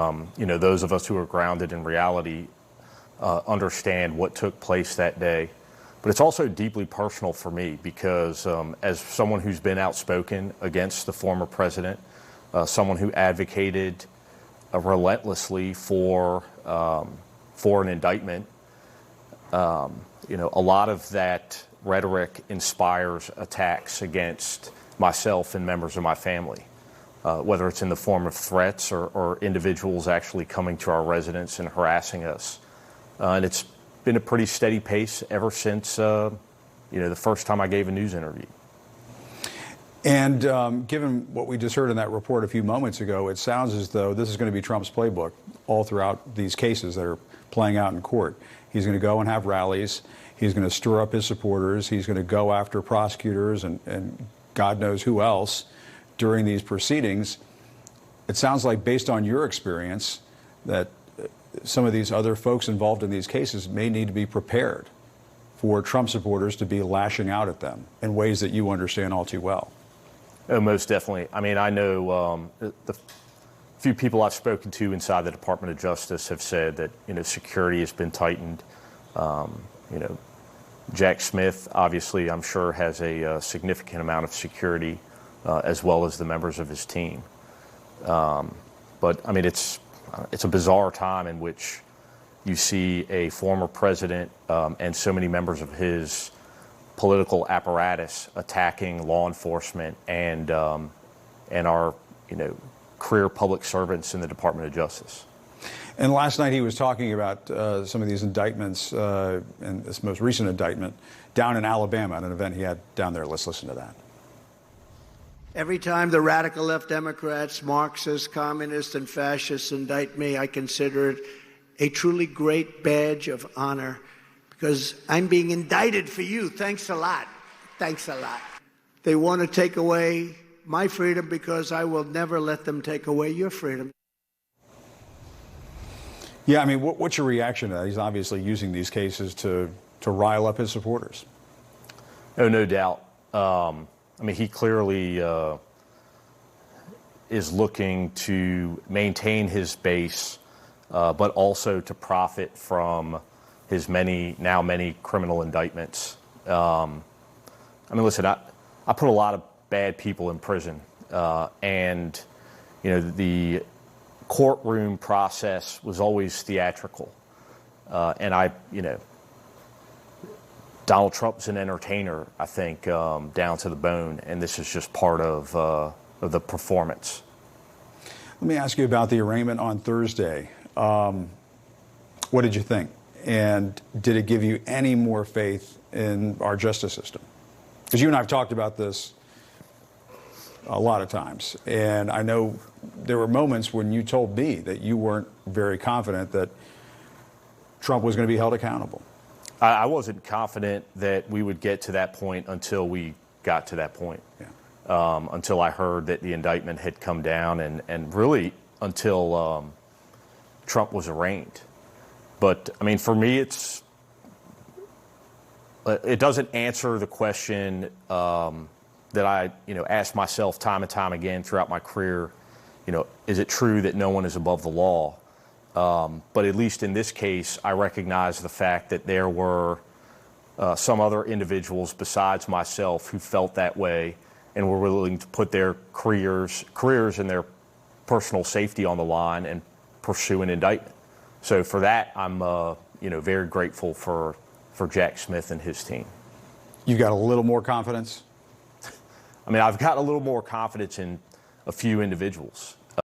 Those of us who are grounded in reality understand what took place that day. But it's also deeply personal for me because as someone who's been outspoken against the former president, someone who advocated relentlessly for an indictment, a lot of that rhetoric inspires attacks against myself and members of my family, whether it's in the form of threats or individuals actually coming to our residence and harassing us. And it's been a pretty steady pace ever since, the first time I gave a news interview. And given what we just heard in that report a few moments ago, it sounds as though this is going to be Trump's playbook all throughout these cases that are playing out in court. He's going to go and have rallies. He's going to stir up his supporters. He's going to go after prosecutors and God knows who else during these proceedings. It sounds like, based on your experience, that some of these other folks involved in these cases may need to be prepared for Trump supporters to be lashing out at them in ways that you understand all too well. Oh, most definitely. I mean, I know the few people I've spoken to inside the Department of Justice have said that, security has been tightened. Jack Smith, obviously, I'm sure, has a significant amount of security, as well as the members of his team. But, I mean, it's a bizarre time in which you see a former president and so many members of his political apparatus attacking law enforcement and our, career public servants in the Department of Justice. And last night he was talking about some of these indictments, and this most recent indictment down in Alabama at an event he had down there. Let's listen to that. Every time the radical left Democrats, Marxists, communists, and fascists indict me, I consider it a truly great badge of honor because I'm being indicted for you. Thanks a lot. Thanks a lot. They want to take away my freedom because I will never let them take away your freedom. Yeah, I mean, what's your reaction to that? He's obviously using these cases to rile up his supporters. Oh, no doubt. I mean, he clearly is looking to maintain his base, but also to profit from his many criminal indictments. I mean, listen, I put a lot of bad people in prison, and the courtroom process was always theatrical, and Donald Trump's an entertainer, I think, down to the bone, and this is just part of the performance. Let me ask you about the arraignment on Thursday. What did you think? And did it give you any more faith in our justice system? Because you and I have talked about this a lot of times, and I know there were moments when you told me that you weren't very confident that Trump was going to be held accountable. I wasn't confident that we would get to that point until we got to that point. Yeah. Until I heard that the indictment had come down and really until Trump was arraigned. But, I mean, for me, it doesn't answer the question that I, asked myself time and time again throughout my career. Is it true that no one is above the law? But at least in this case, I recognize the fact that there were some other individuals besides myself who felt that way and were willing to put their careers and their personal safety on the line and pursue an indictment. So for that, I'm very grateful for Jack Smith and his team. You've got a little more confidence? I mean, I've got a little more confidence in a few individuals.